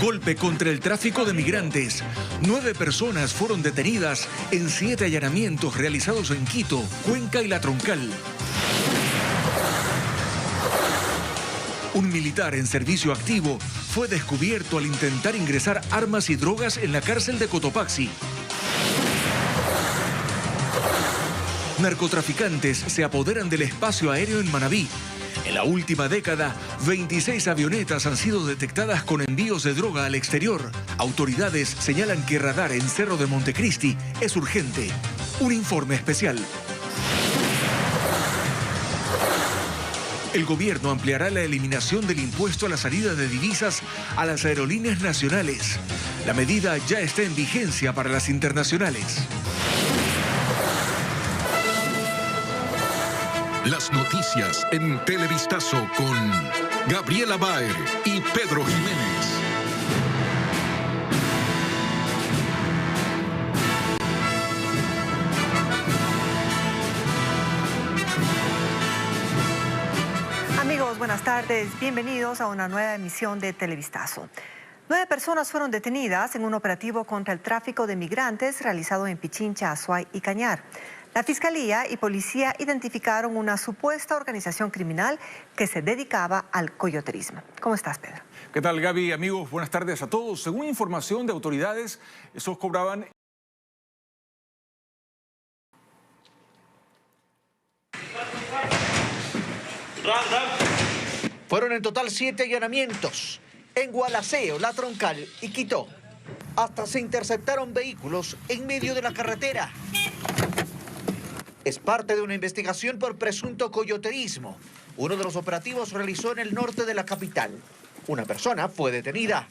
Golpe contra el tráfico de migrantes. 9 personas fueron detenidas en 7 allanamientos realizados en Quito, Cuenca y La Troncal. Un militar en servicio activo fue descubierto al intentar ingresar armas y drogas en la cárcel de Cotopaxi. Narcotraficantes se apoderan del espacio aéreo en Manabí. En la última década, 26 avionetas han sido detectadas con envíos de droga al exterior. Autoridades señalan que radar en Cerro de Montecristi es urgente. Un informe especial. El gobierno ampliará la eliminación del impuesto a la salida de divisas a las aerolíneas nacionales. La medida ya está en vigencia para las internacionales. Las noticias en Televistazo con Gabriela Baer y Pedro Jiménez. Amigos, buenas tardes. Bienvenidos a una nueva emisión de Televistazo. 9 personas fueron detenidas en un operativo contra el tráfico de migrantes realizado en Pichincha, Azuay y Cañar. La Fiscalía y Policía identificaron una supuesta organización criminal que se dedicaba al coyoterismo. ¿Cómo estás, Pedro? ¿Qué tal, Gaby? Amigos, buenas tardes a todos. Según información de autoridades, esos cobraban... Fueron en total 7 allanamientos en Gualaceo, La Troncal y Quito. Hasta se interceptaron vehículos en medio de la carretera. Es parte de una investigación por presunto coyoterismo. Uno de los operativos se realizó en el norte de la capital. Una persona fue detenida.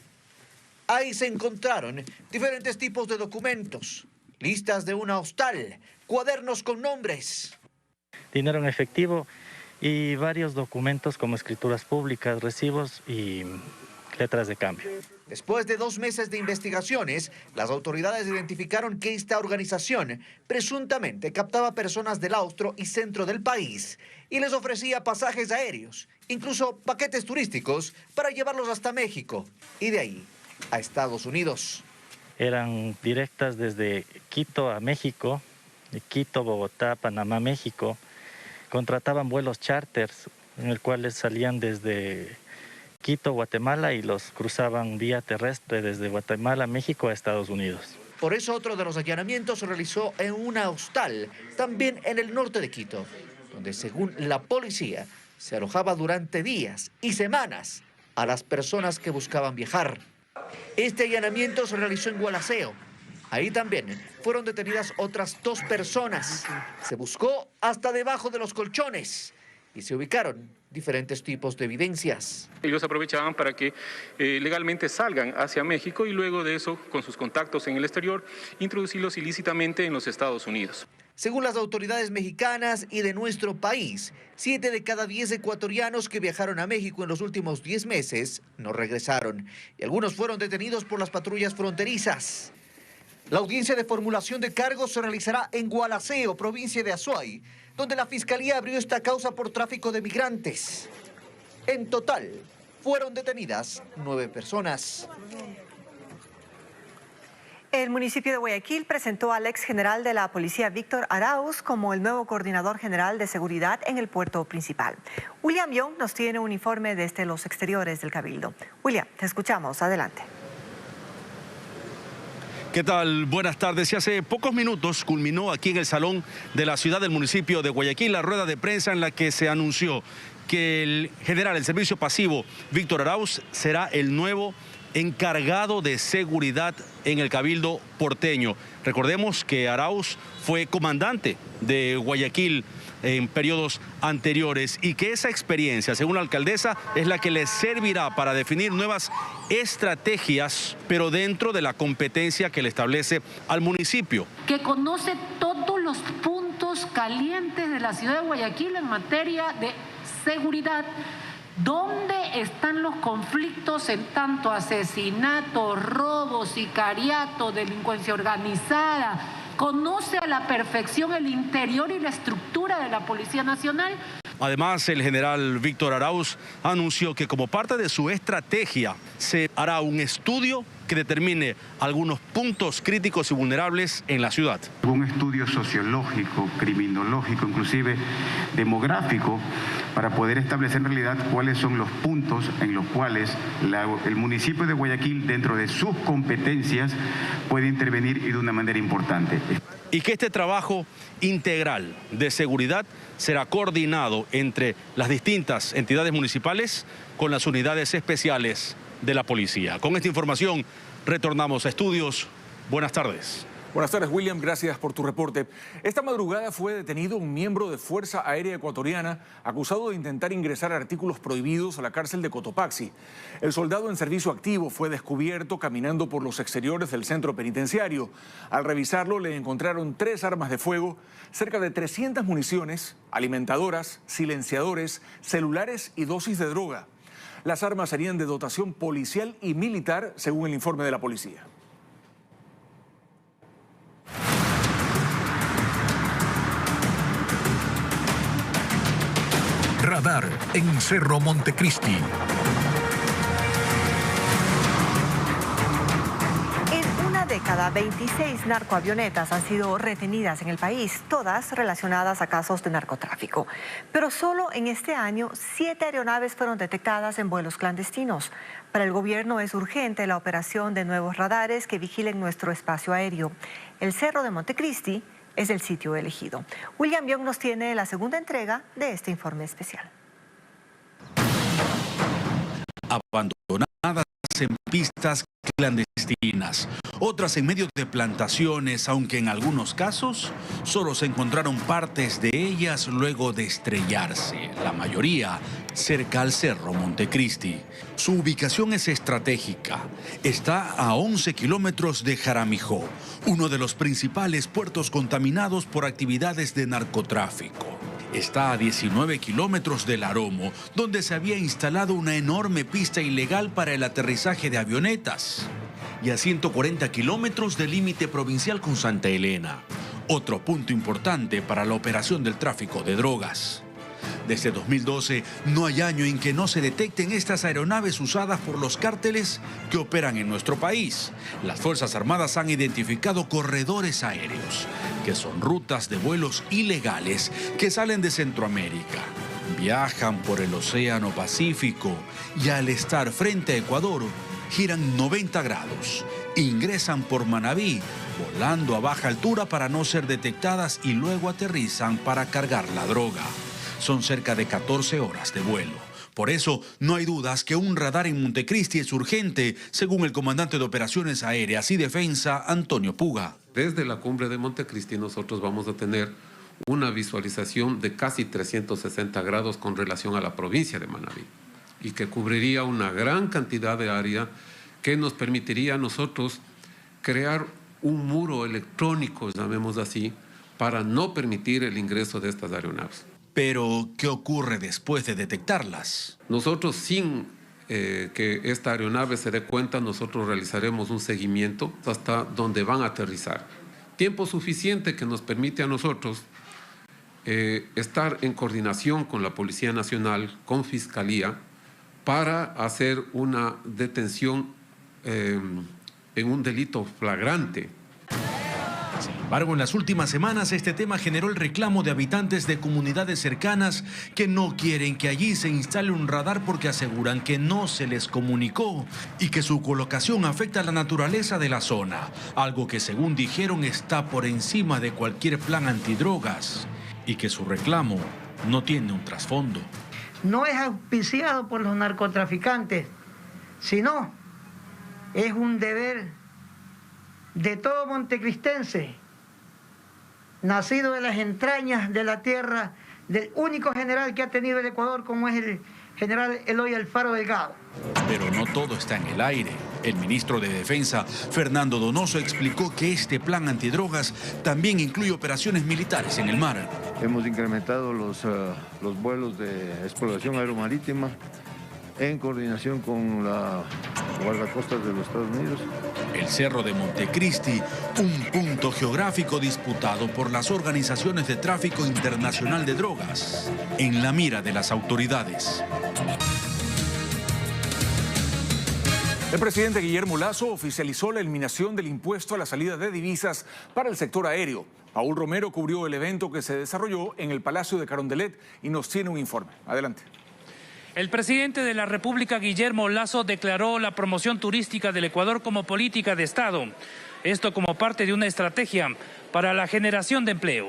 Ahí se encontraron diferentes tipos de documentos, listas de una hostal, cuadernos con nombres. Dinero en efectivo y varios documentos como escrituras públicas, recibos y letras de cambio. Después de 2 meses de investigaciones, las autoridades identificaron que esta organización presuntamente captaba personas del austro y centro del país y les ofrecía pasajes aéreos, incluso paquetes turísticos para llevarlos hasta México y de ahí a Estados Unidos. Eran directas desde Quito a México, de Quito, Bogotá, Panamá, México. Contrataban vuelos charters en el cual salían desde Quito, Guatemala y los cruzaban vía terrestre desde Guatemala, México a Estados Unidos. Por eso otro de los allanamientos se realizó en una hostal, también en el norte de Quito, donde según la policía se alojaba durante días y semanas a las personas que buscaban viajar. Este allanamiento se realizó en Gualaceo. Ahí también fueron detenidas otras 2 personas. Se buscó hasta debajo de los colchones y se ubicaron diferentes tipos de evidencias. Ellos aprovechaban para que legalmente salgan hacia México y luego de eso, con sus contactos en el exterior, introducirlos ilícitamente en los Estados Unidos. Según las autoridades mexicanas y de nuestro país, 7 de cada 10 ecuatorianos que viajaron a México en los últimos 10 meses no regresaron y algunos fueron detenidos por las patrullas fronterizas. La audiencia de formulación de cargos se realizará en Gualaceo, provincia de Azuay, donde la Fiscalía abrió esta causa por tráfico de migrantes. En total, fueron detenidas 9 personas. El municipio de Guayaquil presentó al ex general de la policía Víctor Arauz como el nuevo coordinador general de seguridad en el puerto principal. William Young nos tiene un informe desde los exteriores del Cabildo. William, te escuchamos. Adelante. ¿Qué tal? Buenas tardes. Y hace pocos minutos culminó aquí en el salón de la ciudad del municipio de Guayaquil la rueda de prensa en la que se anunció que el general del servicio pasivo Víctor Arauz será el nuevo encargado de seguridad en el Cabildo porteño. Recordemos que Arauz fue comandante de Guayaquil en periodos anteriores y que esa experiencia, según la alcaldesa, es la que le servirá para definir nuevas estrategias, pero dentro de la competencia que le establece al municipio. Que conoce todos los puntos calientes de la ciudad de Guayaquil en materia de seguridad, dónde están los conflictos en tanto asesinato, robo, sicariato, delincuencia organizada. Conoce a la perfección el interior y la estructura de la Policía Nacional Además, el general Víctor Arauz anunció que como parte de su estrategia se hará un estudio que determine algunos puntos críticos y vulnerables en la ciudad. Un estudio sociológico, criminológico, inclusive demográfico, para poder establecer en realidad cuáles son los puntos en los cuales el municipio de Guayaquil, dentro de sus competencias, puede intervenir y de una manera importante. Y que este trabajo integral de seguridad será coordinado entre las distintas entidades municipales con las unidades especiales de la policía. Con esta información retornamos a estudios. Buenas tardes. Buenas tardes, William. Gracias por tu reporte. Esta madrugada fue detenido un miembro de Fuerza Aérea Ecuatoriana acusado de intentar ingresar artículos prohibidos a la cárcel de Cotopaxi. El soldado en servicio activo fue descubierto caminando por los exteriores del centro penitenciario. Al revisarlo le encontraron 3 armas de fuego, cerca de 300 municiones, alimentadoras, silenciadores, celulares y dosis de droga. Las armas serían de dotación policial y militar, según el informe de la policía. Radar en Cerro Montecristi. En una década, 26 narcoavionetas han sido retenidas en el país, todas relacionadas a casos de narcotráfico. Pero solo en este año, 7 aeronaves fueron detectadas en vuelos clandestinos. Para el gobierno es urgente la operación de nuevos radares que vigilen nuestro espacio aéreo. El Cerro de Montecristi es el sitio elegido. William Young nos tiene la segunda entrega de este informe especial. Abandonadas en pistas clandestinas, otras en medio de plantaciones, aunque en algunos casos solo se encontraron partes de ellas luego de estrellarse, la mayoría cerca al Cerro Montecristi. Su ubicación es estratégica. Está a 11 kilómetros de Jaramijó, uno de los principales puertos contaminados por actividades de narcotráfico. Está a 19 kilómetros del Aromo, donde se había instalado una enorme pista ilegal para el aterrizaje de avionetas. Y a 140 kilómetros del límite provincial con Santa Elena, otro punto importante para la operación del tráfico de drogas. Desde 2012 no hay año en que no se detecten estas aeronaves usadas por los cárteles que operan en nuestro país. Las Fuerzas Armadas han identificado corredores aéreos, que son rutas de vuelos ilegales que salen de Centroamérica, viajan por el Océano Pacífico y al estar frente a Ecuador giran 90 grados, ingresan por Manabí, volando a baja altura para no ser detectadas y luego aterrizan para cargar la droga. Son cerca de 14 horas de vuelo. Por eso, no hay dudas que un radar en Montecristi es urgente, según el comandante de Operaciones Aéreas y Defensa, Antonio Puga. Desde la cumbre de Montecristi nosotros vamos a tener una visualización de casi 360 grados con relación a la provincia de Manabí y que cubriría una gran cantidad de área que nos permitiría a nosotros crear un muro electrónico, llamémoslo así, para no permitir el ingreso de estas aeronaves. Pero, ¿qué ocurre después de detectarlas? Nosotros, sin que esta aeronave se dé cuenta, nosotros realizaremos un seguimiento hasta donde van a aterrizar. Tiempo suficiente que nos permite a nosotros estar en coordinación con la Policía Nacional, con Fiscalía, para hacer una detención en un delito flagrante. Sin embargo, en las últimas semanas este tema generó el reclamo de habitantes de comunidades cercanas que no quieren que allí se instale un radar porque aseguran que no se les comunicó y que su colocación afecta a la naturaleza de la zona, algo que según dijeron está por encima de cualquier plan antidrogas y que su reclamo no tiene un trasfondo. No es auspiciado por los narcotraficantes, sino es un deber de todo montecristense, nacido de las entrañas de la tierra del único general que ha tenido el Ecuador, como es el general Eloy Alfaro Delgado. Pero no todo está en el aire. El ministro de Defensa, Fernando Donoso, explicó que este plan antidrogas también incluye operaciones militares en el mar. Hemos incrementado los vuelos de exploración aeromarítima en coordinación con la guardacostas de los Estados Unidos. El Cerro de Montecristi, un punto geográfico disputado por las organizaciones de tráfico internacional de drogas, en la mira de las autoridades. El presidente Guillermo Lasso oficializó la eliminación del impuesto a la salida de divisas para el sector aéreo. Paul Romero cubrió el evento que se desarrolló en el Palacio de Carondelet y nos tiene un informe. Adelante. El presidente de la República, Guillermo Lasso, declaró la promoción turística del Ecuador como política de Estado. Esto como parte de una estrategia para la generación de empleo.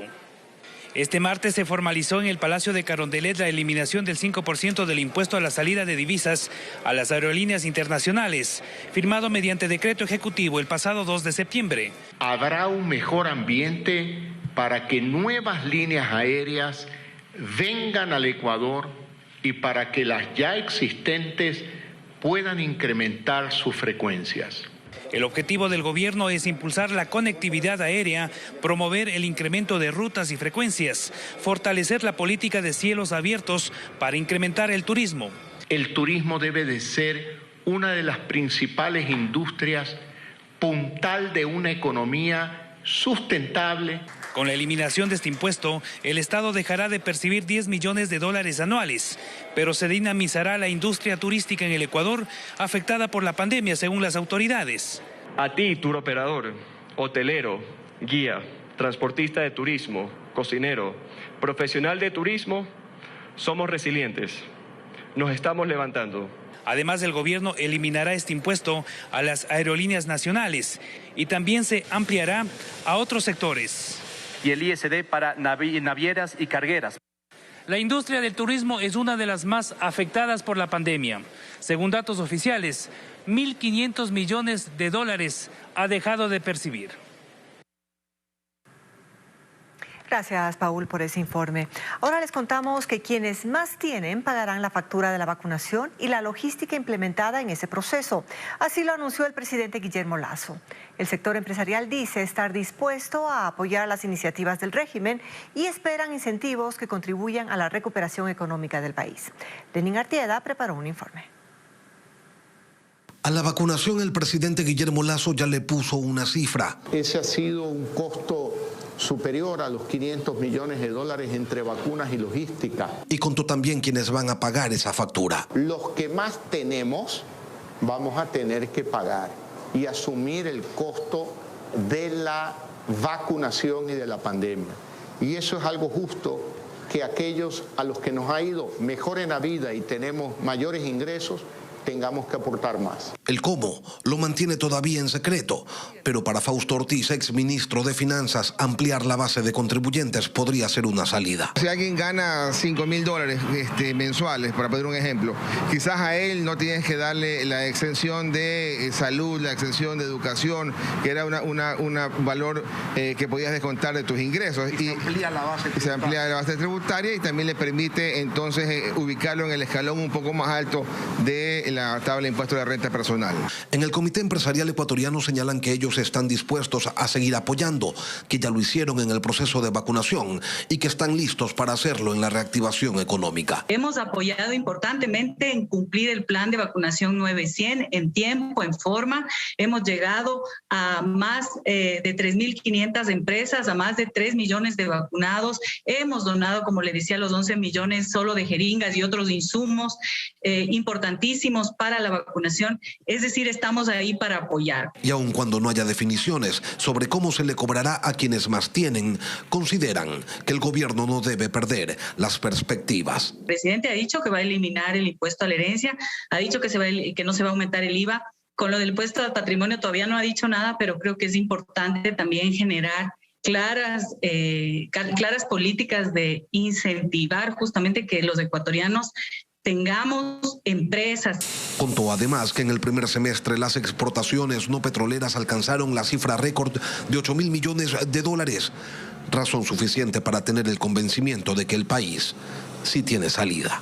Este martes se formalizó en el Palacio de Carondelet la eliminación del 5% del impuesto a la salida de divisas a las aerolíneas internacionales, firmado mediante decreto ejecutivo el pasado 2 de septiembre. Habrá un mejor ambiente para que nuevas líneas aéreas vengan al Ecuador y para que las ya existentes puedan incrementar sus frecuencias. El objetivo del gobierno es impulsar la conectividad aérea, promover el incremento de rutas y frecuencias, fortalecer la política de cielos abiertos para incrementar el turismo. El turismo debe de ser una de las principales industrias puntal de una economía sustentable. Con la eliminación de este impuesto, el Estado dejará de percibir 10 millones de dólares anuales, pero se dinamizará la industria turística en el Ecuador, afectada por la pandemia, según las autoridades. A ti, tour operador, hotelero, guía, transportista de turismo, cocinero, profesional de turismo, somos resilientes. Nos estamos levantando. Además, el gobierno eliminará este impuesto a las aerolíneas nacionales y también se ampliará a otros sectores. Y el ISD para navieras y cargueras. La industria del turismo es una de las más afectadas por la pandemia. Según datos oficiales, 1.500 millones de dólares ha dejado de percibir. Gracias, Paul, por ese informe. Ahora les contamos que quienes más tienen pagarán la factura de la vacunación y la logística implementada en ese proceso. Así lo anunció el presidente Guillermo Lasso. El sector empresarial dice estar dispuesto a apoyar las iniciativas del régimen y esperan incentivos que contribuyan a la recuperación económica del país. Lenín Artieda preparó un informe. A la vacunación el presidente Guillermo Lasso ya le puso una cifra. Ese ha sido un costo superior a los 500 millones de dólares entre vacunas y logística. Y contó también quienes van a pagar esa factura. Los que más tenemos vamos a tener que pagar y asumir el costo de la vacunación y de la pandemia. Y eso es algo justo, que aquellos a los que nos ha ido mejor en la vida y tenemos mayores ingresos, tengamos que aportar más. El cómo lo mantiene todavía en secreto, pero para Fausto Ortiz, exministro de Finanzas, ampliar la base de contribuyentes podría ser una salida. Si alguien gana $5.000 mensuales, para poner un ejemplo, quizás a él no tienes que darle la exención de salud, la exención de educación, que era un valor que podías descontar de tus ingresos. Y se amplía la base tributaria y también le permite entonces ubicarlo en el escalón un poco más alto de la tabla de impuestos de renta personal. En el Comité Empresarial Ecuatoriano señalan que ellos están dispuestos a seguir apoyando, que ya lo hicieron en el proceso de vacunación y que están listos para hacerlo en la reactivación económica. Hemos apoyado importantemente en cumplir el plan de vacunación 900 en tiempo, en forma. Hemos llegado a más de 3.500 empresas, a más de 3 millones de vacunados. Hemos donado, como le decía, los 11 millones solo de jeringas y otros insumos importantísimos para la vacunación, es decir, estamos ahí para apoyar. Y aun cuando no haya definiciones sobre cómo se le cobrará a quienes más tienen, consideran que el gobierno no debe perder las perspectivas. El presidente ha dicho que va a eliminar el impuesto a la herencia, ha dicho que no se va a aumentar el IVA. Con lo del impuesto al patrimonio todavía no ha dicho nada, pero creo que es importante también generar claras políticas de incentivar justamente que los ecuatorianos tengamos empresas. Contó además que en el primer semestre las exportaciones no petroleras alcanzaron la cifra récord de 8.000 millones de dólares, razón suficiente para tener el convencimiento de que el país sí tiene salida.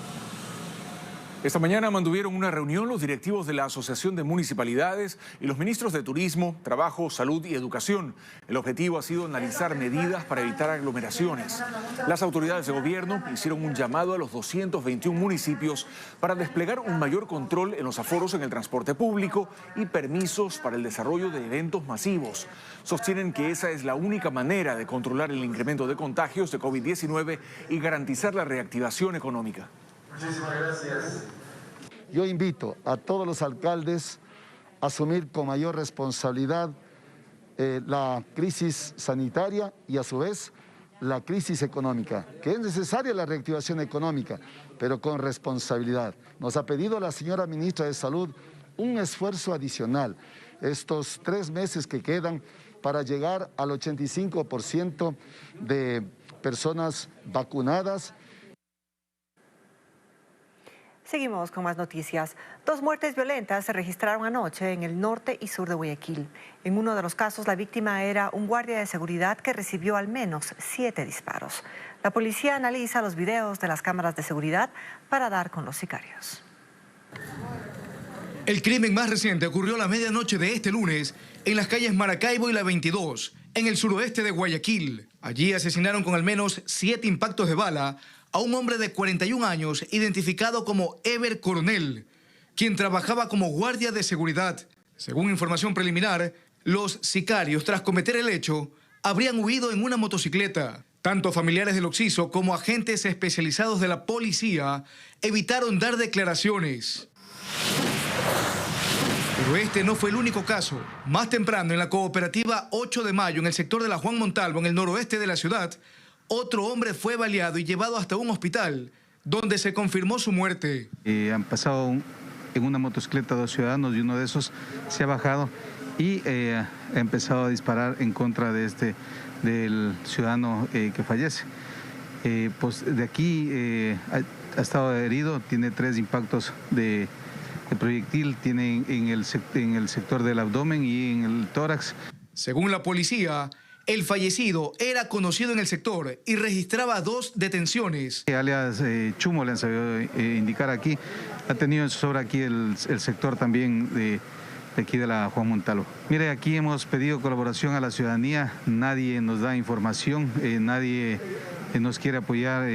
Esta mañana mantuvieron una reunión los directivos de la Asociación de Municipalidades y los ministros de Turismo, Trabajo, Salud y Educación. El objetivo ha sido analizar medidas para evitar aglomeraciones. Las autoridades de gobierno hicieron un llamado a los 221 municipios para desplegar un mayor control en los aforos en el transporte público y permisos para el desarrollo de eventos masivos. Sostienen que esa es la única manera de controlar el incremento de contagios de COVID-19 y garantizar la reactivación económica. Muchísimas gracias. Yo invito a todos los alcaldes a asumir con mayor responsabilidad la crisis sanitaria y a su vez la crisis económica, que es necesaria la reactivación económica, pero con responsabilidad. Nos ha pedido la señora ministra de Salud un esfuerzo adicional, estos 3 meses que quedan para llegar al 85% de personas vacunadas. Seguimos con más noticias. 2 muertes violentas se registraron anoche en el norte y sur de Guayaquil. En uno de los casos, la víctima era un guardia de seguridad que recibió al menos 7 disparos. La policía analiza los videos de las cámaras de seguridad para dar con los sicarios. El crimen más reciente ocurrió a la medianoche de este lunes en las calles Maracaibo y la 22, en el suroeste de Guayaquil. Allí asesinaron con al menos 7 impactos de bala a un hombre de 41 años identificado como Ever Coronel, quien trabajaba como guardia de seguridad. Según información preliminar, los sicarios, tras cometer el hecho, habrían huido en una motocicleta. Tanto familiares del occiso como agentes especializados de la policía evitaron dar declaraciones. Pero este no fue el único caso. Más temprano, en la cooperativa 8 de Mayo, en el sector de la Juan Montalvo, en el noroeste de la ciudad, otro hombre fue baleado y llevado hasta un hospital, donde se confirmó su muerte. Han pasado en una motocicleta 2 ciudadanos y uno de esos se ha bajado y ha empezado a disparar en contra de del ciudadano que fallece. Pues de aquí ha estado herido, tiene 3 impactos de proyectil, tiene en el sector del abdomen y en el tórax. Según la policía, el fallecido era conocido en el sector y registraba 2 detenciones. Alias Chumo, le han sabido indicar aquí, ha tenido en su obra aquí el sector también de aquí de la Juan Montalvo. Mire, aquí hemos pedido colaboración a la ciudadanía, nadie nos da información, nadie nos quiere apoyar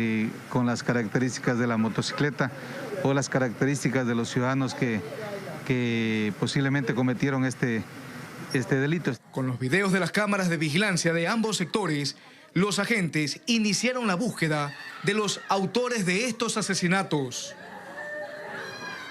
con las características de la motocicleta o las características de los ciudadanos que posiblemente cometieron este delito. Con los videos de las cámaras de vigilancia de ambos sectores, los agentes iniciaron la búsqueda de los autores de estos asesinatos.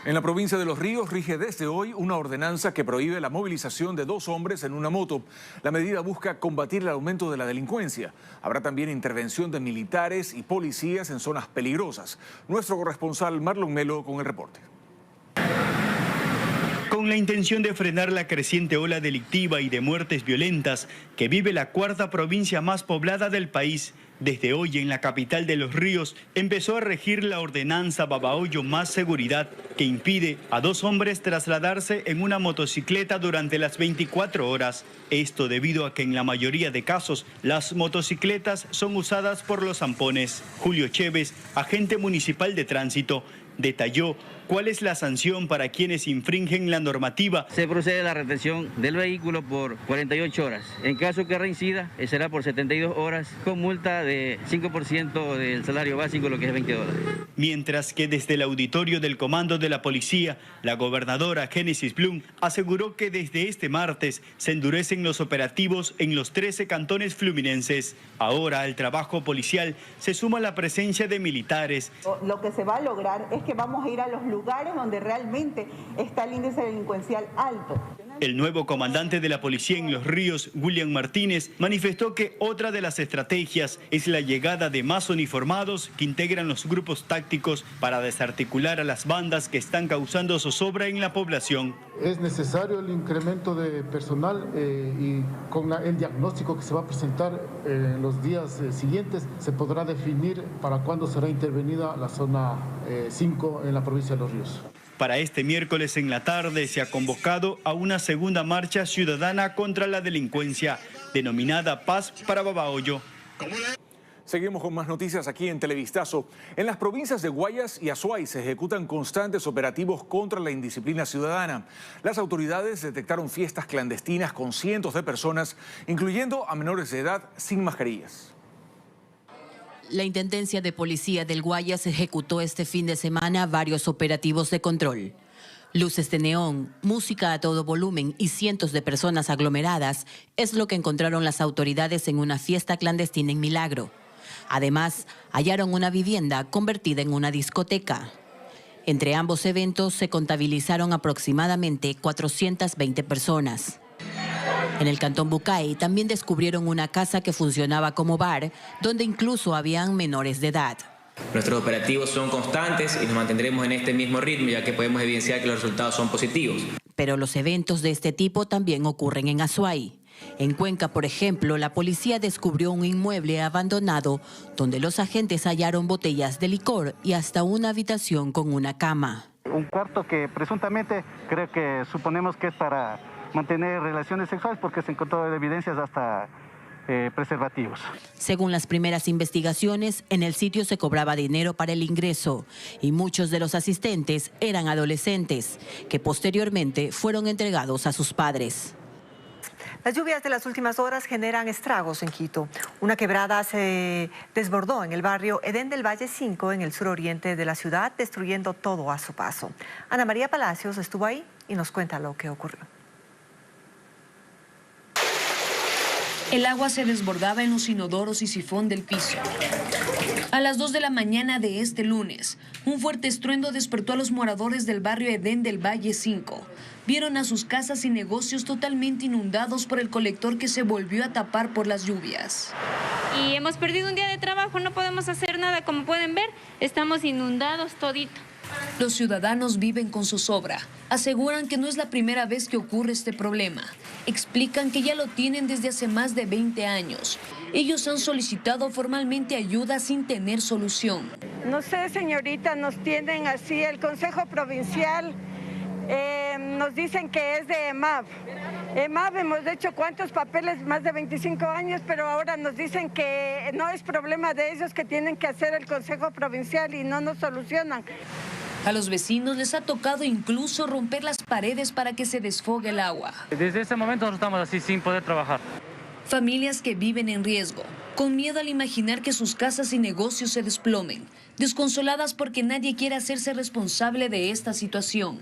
En la provincia de Los Ríos rige desde hoy una ordenanza que prohíbe la movilización de 2 hombres en una moto. La medida busca combatir el aumento de la delincuencia. Habrá también intervención de militares y policías en zonas peligrosas. Nuestro corresponsal Marlon Melo con el reporte. Con la intención de frenar la creciente ola delictiva y de muertes violentas que vive la 4ª provincia más poblada del país, desde hoy en la capital de Los Ríos empezó a regir la ordenanza Babahoyo Más Seguridad, que impide a 2 hombres trasladarse en una motocicleta durante las 24 horas. Esto debido a que en la mayoría de casos las motocicletas son usadas por los zampones. Julio Chévez, agente municipal de tránsito, detalló cuál es la sanción para quienes infringen la normativa. Se procede a la retención del vehículo por 48 horas. En caso que reincida, será por 72 horas con multa de 5% del salario básico, lo que es $20. Mientras que desde el auditorio del Comando de la Policía, la gobernadora Génesis Blum aseguró que desde este martes se endurecen los operativos en los 13 cantones fluminenses. Ahora al trabajo policial se suma la presencia de militares. Lo que se va a lograr es que vamos a ir a los lugares donde realmente está el índice delincuencial alto. El nuevo comandante de la policía en Los Ríos, William Martínez, manifestó que otra de las estrategias es la llegada de más uniformados que integran los grupos tácticos para desarticular a las bandas que están causando zozobra en la población. Es necesario el incremento de personal y con el diagnóstico que se va a presentar en los días siguientes se podrá definir para cuándo será intervenida la zona 5 en la provincia de Los Ríos. Para este miércoles en la tarde se ha convocado a una segunda marcha ciudadana contra la delincuencia, denominada Paz para Babahoyo. Seguimos con más noticias aquí en Televistazo. En las provincias de Guayas y Azuay se ejecutan constantes operativos contra la indisciplina ciudadana. Las autoridades detectaron fiestas clandestinas con cientos de personas, incluyendo a menores de edad sin mascarillas. La Intendencia de Policía del Guayas ejecutó este fin de semana varios operativos de control. Luces de neón, música a todo volumen y cientos de personas aglomeradas es lo que encontraron las autoridades en una fiesta clandestina en Milagro. Además, hallaron una vivienda convertida en una discoteca. Entre ambos eventos se contabilizaron aproximadamente 420 personas. En el cantón Bucay también descubrieron una casa que funcionaba como bar, donde incluso habían menores de edad. Nuestros operativos son constantes y nos mantendremos en este mismo ritmo, ya que podemos evidenciar que los resultados son positivos. Pero los eventos de este tipo también ocurren en Azuay. En Cuenca, por ejemplo, la policía descubrió un inmueble abandonado donde los agentes hallaron botellas de licor y hasta una habitación con una cama. Un cuarto que presuntamente suponemos que es para mantener relaciones sexuales porque se encontró evidencias hasta preservativos. Según las primeras investigaciones, en el sitio se cobraba dinero para el ingreso y muchos de los asistentes eran adolescentes que posteriormente fueron entregados a sus padres. Las lluvias de las últimas horas generan estragos en Quito. Una quebrada se desbordó en el barrio Edén del Valle 5 en el suroriente de la ciudad, destruyendo todo a su paso. Ana María Palacios estuvo ahí y nos cuenta lo que ocurrió. El agua se desbordaba en los inodoros y sifón del piso. A las 2 de la mañana de este lunes, un fuerte estruendo despertó a los moradores del barrio Edén del Valle 5. Vieron a sus casas y negocios totalmente inundados por el colector que se volvió a tapar por las lluvias. Y hemos perdido un día de trabajo, no podemos hacer nada, como pueden ver, estamos inundados todito. Los ciudadanos viven con zozobra. Aseguran que no es la primera vez que ocurre este problema. Explican que ya lo tienen desde hace más de 20 años. Ellos han solicitado formalmente ayuda sin tener solución. No sé, señorita, nos tienen así el Consejo Provincial. Nos dicen que es de EMAV. EMAV hemos hecho cuántos papeles, más de 25 años, pero ahora nos dicen que no es problema de ellos, que tienen que hacer el Consejo Provincial y no nos solucionan. A los vecinos les ha tocado incluso romper las paredes para que se desfogue el agua. Desde ese momento nosotros estamos así sin poder trabajar. Familias que viven en riesgo, con miedo al imaginar que sus casas y negocios se desplomen, desconsoladas porque nadie quiere hacerse responsable de esta situación.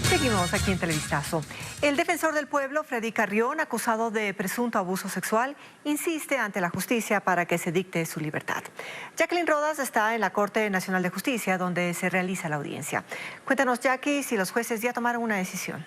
Seguimos aquí en Televistazo. El defensor del pueblo, Freddy Carrión, acusado de presunto abuso sexual, insiste ante la justicia para que se dicte su libertad. Jacqueline Rodas está en la Corte Nacional de Justicia, donde se realiza la audiencia. Cuéntanos, Jackie, si los jueces ya tomaron una decisión.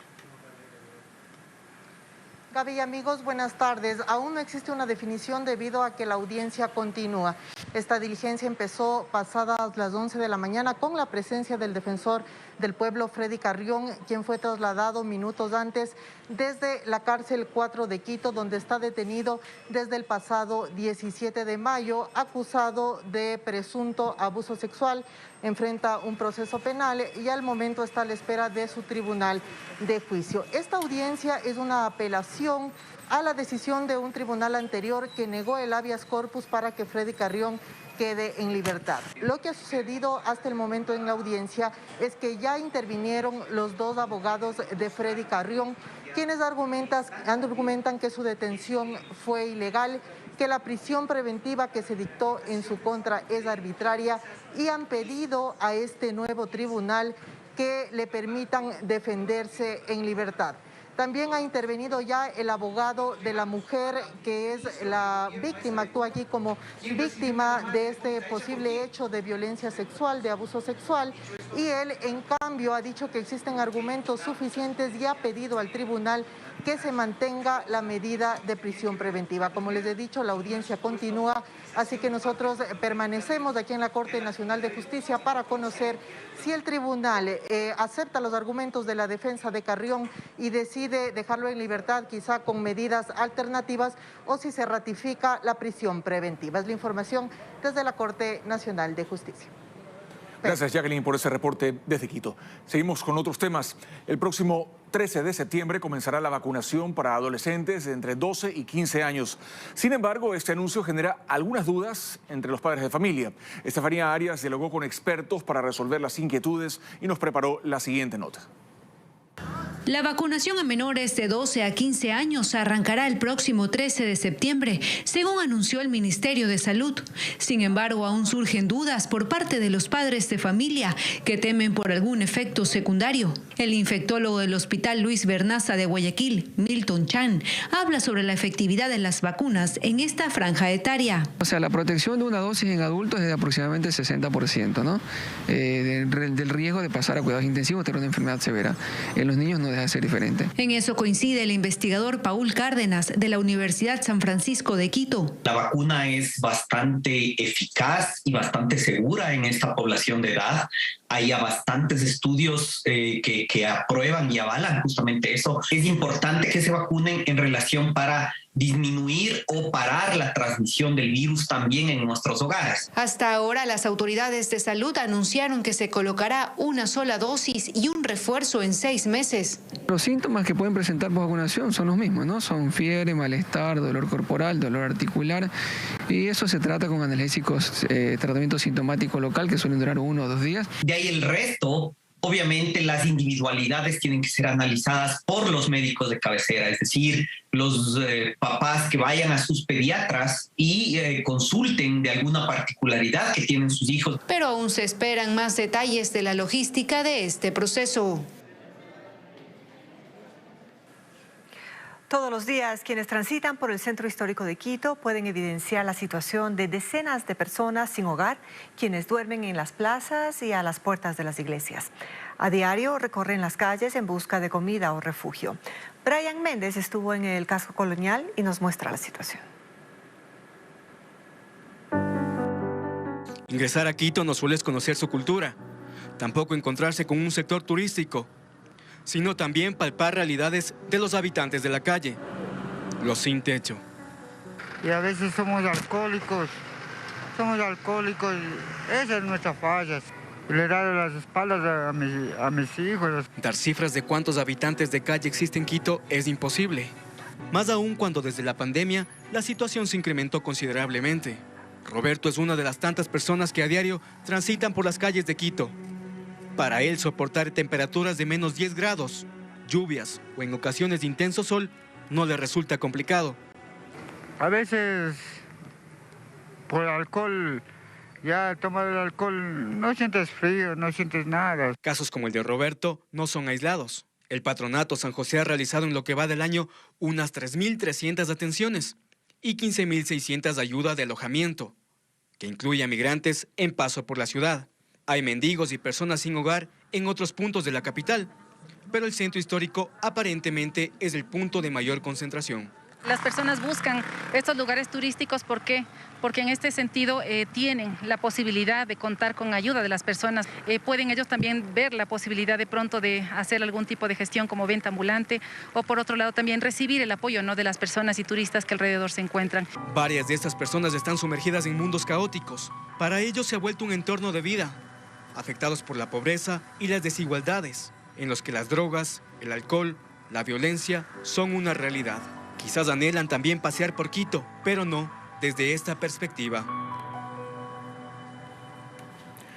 Gaby, amigos, buenas tardes. Aún no existe una definición debido a que la audiencia continúa. Esta diligencia empezó pasadas las 11 de la mañana con la presencia del defensor del pueblo, Freddy Carrión, quien fue trasladado minutos antes desde la cárcel 4 de Quito, donde está detenido desde el pasado 17 de mayo, acusado de presunto abuso sexual. Enfrenta un proceso penal y al momento está a la espera de su tribunal de juicio. Esta audiencia es una apelación a la decisión de un tribunal anterior que negó el habeas corpus para que Freddy Carrión quede en libertad. Lo que ha sucedido hasta el momento en la audiencia es que ya intervinieron los dos abogados de Freddy Carrión, quienes argumentan que su detención fue ilegal, que la prisión preventiva que se dictó en su contra es arbitraria y han pedido a este nuevo tribunal que le permitan defenderse en libertad. También ha intervenido ya el abogado de la mujer, que es la víctima, actúa aquí como víctima de este posible hecho de violencia sexual, de abuso sexual, y él en cambio ha dicho que existen argumentos suficientes y ha pedido al tribunal que se mantenga la medida de prisión preventiva. Como les he dicho, la audiencia continúa, así que nosotros permanecemos aquí en la Corte Nacional de Justicia para conocer si el tribunal acepta los argumentos de la defensa de Carrión y decide dejarlo en libertad, quizá con medidas alternativas, o si se ratifica la prisión preventiva. Es la información desde la Corte Nacional de Justicia. Gracias, Jacqueline, por ese reporte desde Quito. Seguimos con otros temas. El próximo 13 de septiembre comenzará la vacunación para adolescentes de entre 12 y 15 años. Sin embargo, este anuncio genera algunas dudas entre los padres de familia. Estefanía Arias dialogó con expertos para resolver las inquietudes y nos preparó la siguiente nota. La vacunación a menores de 12 a 15 años arrancará el próximo 13 de septiembre, según anunció el Ministerio de Salud. Sin embargo, aún surgen dudas por parte de los padres de familia que temen por algún efecto secundario. El infectólogo del Hospital Luis Bernaza de Guayaquil, Milton Chan, habla sobre la efectividad de las vacunas en esta franja etaria. O sea, la protección de una dosis en adultos es de aproximadamente 60%, ¿no? Del riesgo de pasar a cuidados intensivos, tener una enfermedad severa. En los niños no deja de ser diferente. En eso coincide el investigador Paul Cárdenas de la Universidad San Francisco de Quito. La vacuna es bastante eficaz y bastante segura en esta población de edad. Hay ya bastantes estudios que aprueban y avalan justamente eso. Es importante que se vacunen en relación para disminuir o parar la transmisión del virus también en nuestros hogares. Hasta ahora, las autoridades de salud anunciaron que se colocará una sola dosis y un refuerzo en 6 meses. Los síntomas que pueden presentar por vacunación son los mismos, ¿no? Son fiebre, malestar, dolor corporal, dolor articular, y eso se trata con analgésicos, tratamiento sintomático local que suelen durar 1 o 2 días. De ahí el resto. Obviamente las individualidades tienen que ser analizadas por los médicos de cabecera, es decir, los papás que vayan a sus pediatras y consulten de alguna particularidad que tienen sus hijos. Pero aún se esperan más detalles de la logística de este proceso. Todos los días, quienes transitan por el centro histórico de Quito pueden evidenciar la situación de decenas de personas sin hogar, quienes duermen en las plazas y a las puertas de las iglesias. A diario recorren las calles en busca de comida o refugio. Brian Méndez estuvo en el casco colonial y nos muestra la situación. Ingresar a Quito no solo es conocer su cultura, tampoco encontrarse con un sector turístico, sino también palpar realidades de los habitantes de la calle, los sin techo. Y a veces somos alcohólicos, esa es nuestra falla. Le he dado las espaldas a mis hijos. Dar cifras de cuántos habitantes de calle existen en Quito es imposible, más aún cuando desde la pandemia la situación se incrementó considerablemente. Roberto es una de las tantas personas que a diario transitan por las calles de Quito. Para él, soportar temperaturas de menos 10 grados, lluvias o en ocasiones de intenso sol no le resulta complicado. A veces, por alcohol, ya tomar el alcohol, no sientes frío, no sientes nada. Casos como el de Roberto no son aislados. El Patronato San José ha realizado en lo que va del año unas 3.300 atenciones y 15.600 de ayuda de alojamiento, que incluye a migrantes en paso por la ciudad. Hay mendigos y personas sin hogar en otros puntos de la capital, pero el centro histórico aparentemente es el punto de mayor concentración. Las personas buscan estos lugares turísticos, ¿por qué? Porque en este sentido tienen la posibilidad de contar con ayuda de las personas. Pueden ellos también ver la posibilidad de pronto de hacer algún tipo de gestión como venta ambulante o por otro lado también recibir el apoyo, ¿no?, de las personas y turistas que alrededor se encuentran. Varias de estas personas están sumergidas en mundos caóticos. Para ellos se ha vuelto un entorno de vida, afectados por la pobreza y las desigualdades, en los que las drogas, el alcohol, la violencia son una realidad. Quizás anhelan también pasear por Quito, pero no desde esta perspectiva.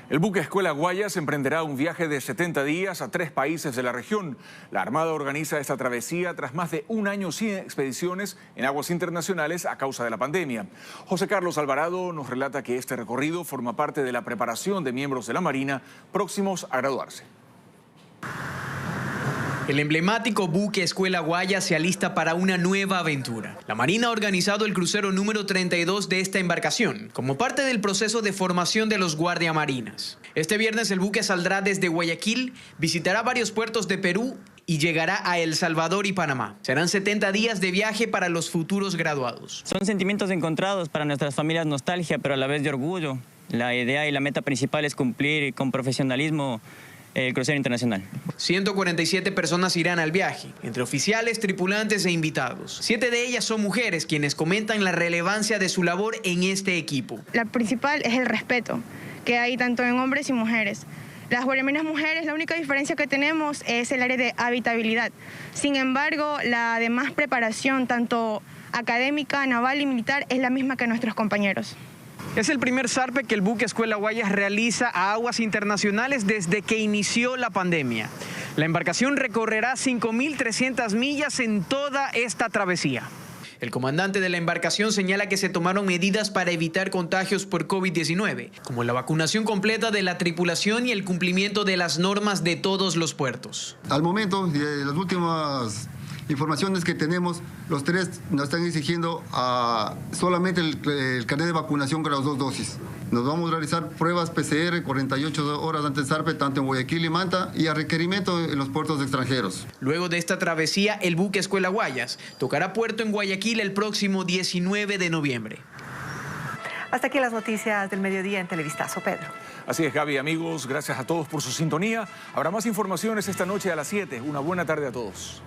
El buque Escuela Guayas emprenderá un viaje de 70 días a 3 países de la región. La Armada organiza esta travesía tras más de un año sin expediciones en aguas internacionales a causa de la pandemia. José Carlos Alvarado nos relata que este recorrido forma parte de la preparación de miembros de la Marina próximos a graduarse. El emblemático buque Escuela Guayas se alista para una nueva aventura. La Marina ha organizado el crucero número 32 de esta embarcación, como parte del proceso de formación de los guardiamarinas. Este viernes el buque saldrá desde Guayaquil, visitará varios puertos de Perú y llegará a El Salvador y Panamá. Serán 70 días de viaje para los futuros graduados. Son sentimientos encontrados para nuestras familias, nostalgia, pero a la vez de orgullo. La idea y la meta principal es cumplir con profesionalismo el crucero internacional. 147 personas irán al viaje, entre oficiales, tripulantes e invitados. 7 de ellas son mujeres, quienes comentan la relevancia de su labor en este equipo. La principal es el respeto, que hay tanto en hombres y mujeres. Las guardiamarinas mujeres, la única diferencia que tenemos es el área de habitabilidad. Sin embargo, la demás preparación, tanto académica, naval y militar, es la misma que nuestros compañeros. Es el primer zarpe que el buque Escuela Guayas realiza a aguas internacionales desde que inició la pandemia. La embarcación recorrerá 5.300 millas en toda esta travesía. El comandante de la embarcación señala que se tomaron medidas para evitar contagios por COVID-19, como la vacunación completa de la tripulación y el cumplimiento de las normas de todos los puertos. Al momento, las últimas informaciones que tenemos, los tres nos están exigiendo solamente el carnet de vacunación con las 2 dosis. Nos vamos a realizar pruebas PCR 48 horas antes del zarpe, tanto en Guayaquil y Manta, y a requerimiento en los puertos extranjeros. Luego de esta travesía, el buque Escuela Guayas tocará puerto en Guayaquil el próximo 19 de noviembre. Hasta aquí las noticias del mediodía en Televistazo, Pedro. Así es, Gaby, amigos, gracias a todos por su sintonía. Habrá más informaciones esta noche a las 7. Una buena tarde a todos.